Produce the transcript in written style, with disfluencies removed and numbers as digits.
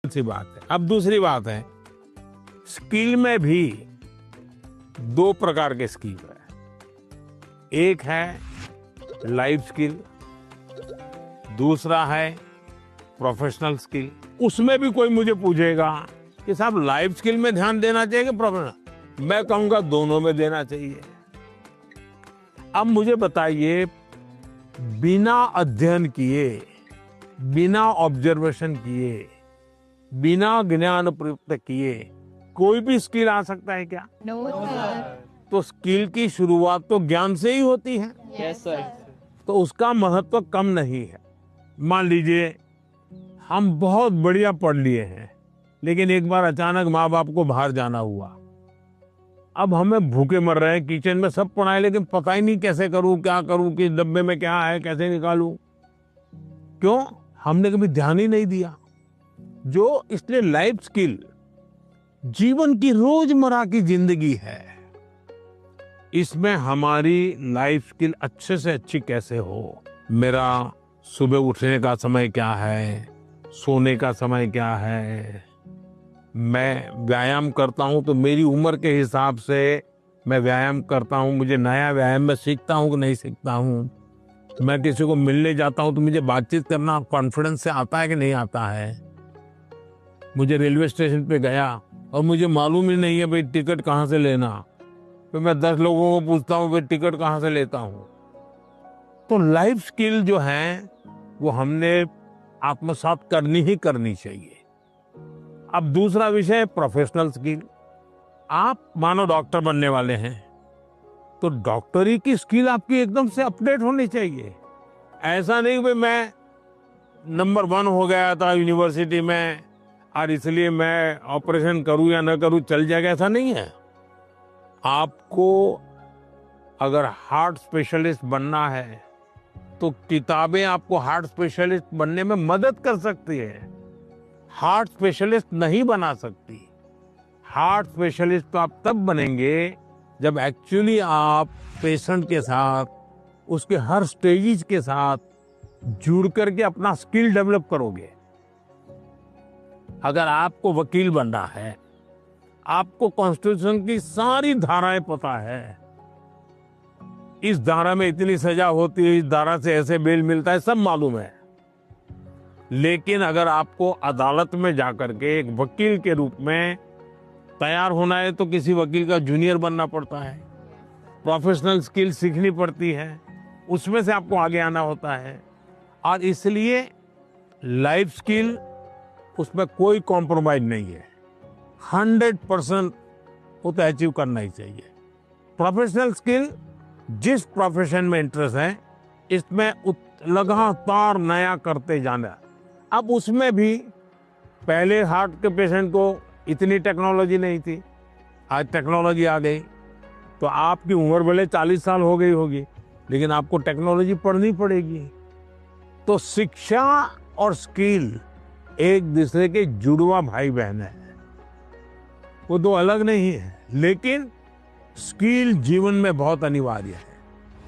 सी बात है। अब दूसरी बात है, स्किल में भी दो प्रकार के स्किल है। एक है लाइफ स्किल, दूसरा है प्रोफेशनल स्किल। उसमें भी कोई मुझे पूछेगा कि साहब लाइफ स्किल में ध्यान देना चाहिए कि प्रोफेशनल, मैं कहूंगा दोनों में देना चाहिए। अब मुझे बताइए, बिना अध्ययन किए, बिना ऑब्जर्वेशन किए, बिना ज्ञान प्रयुक्त किए कोई भी स्किल आ सकता है क्या? No sir. तो स्किल की शुरुआत तो ज्ञान से ही होती है। Yes sir. तो उसका महत्व कम नहीं है। मान लीजिए हम बहुत बढ़िया पढ़ लिए हैं, लेकिन एक बार अचानक माँ बाप को बाहर जाना हुआ। अब हमें भूखे मर रहे हैं, किचन में सब पड़ा है, लेकिन पता ही नहीं कैसे करूं, क्या करूं, किस डब्बे में क्या है, कैसे निकालूं। क्यों? हमने कभी ध्यान ही नहीं दिया। जो इसलिए लाइफ स्किल जीवन की रोजमर्रा की जिंदगी है, इसमें हमारी लाइफ स्किल अच्छे से अच्छी कैसे हो। मेरा सुबह उठने का समय क्या है, सोने का समय क्या है, मैं व्यायाम करता हूं तो मेरी उम्र के हिसाब से मैं व्यायाम करता हूं, मुझे नया व्यायाम में सीखता हूं कि नहीं सीखता हूं। मैं किसी को मिलने जाता हूं तो मुझे बातचीत करना कॉन्फिडेंस से आता है कि नहीं आता है। मुझे रेलवे स्टेशन पे गया और मुझे मालूम ही नहीं है भाई टिकट कहाँ से लेना, तो मैं 10 लोगों को पूछता हूँ भाई टिकट कहाँ से लेता हूँ। तो लाइफ स्किल जो है वो हमने आत्मसात करनी ही करनी चाहिए। अब दूसरा विषय प्रोफेशनल स्किल। आप मानो डॉक्टर बनने वाले हैं, तो डॉक्टरी की स्किल आपकी एकदम से अपडेट होनी चाहिए। ऐसा नहीं कि मैं नंबर 1 हो गया था यूनिवर्सिटी में और इसलिए मैं ऑपरेशन करूं या न करूं चल जाएगा, ऐसा नहीं है। आपको अगर हार्ट स्पेशलिस्ट बनना है तो किताबें आपको हार्ट स्पेशलिस्ट बनने में मदद कर सकती है, हार्ट स्पेशलिस्ट नहीं बना सकती। हार्ट स्पेशलिस्ट तो आप तब बनेंगे जब एक्चुअली आप पेशेंट के साथ, उसके हर स्टेजेस के साथ जुड़ करके अपना स्किल डेवलप करोगे। अगर आपको वकील बनना है, आपको कॉन्स्टिट्यूशन की सारी धाराएं पता है, इस धारा में इतनी सजा होती है, इस धारा से ऐसे बेल मिलता है, सब मालूम है। लेकिन अगर आपको अदालत में जाकर के एक वकील के रूप में तैयार होना है तो किसी वकील का जूनियर बनना पड़ता है, प्रोफेशनल स्किल सीखनी पड़ती है, उसमें से आपको आगे आना होता है। और इसलिए लाइफ स्किल, उसमें कोई कॉम्प्रोमाइज नहीं है, 100% वो तो अचीव करना ही चाहिए। प्रोफेशनल स्किल, जिस प्रोफेशन में इंटरेस्ट है, इसमें लगातार नया करते जाना। अब उसमें भी पहले हार्ट के पेशेंट को इतनी टेक्नोलॉजी नहीं थी, आज टेक्नोलॉजी आ गई। तो आपकी उम्र भले 40 साल हो गई होगी, लेकिन आपको टेक्नोलॉजी पढ़नी पड़ेगी। तो शिक्षा और स्किल एक दूसरे के जुड़वा भाई बहन है, वो दो अलग नहीं है, लेकिन स्किल जीवन में बहुत अनिवार्य है।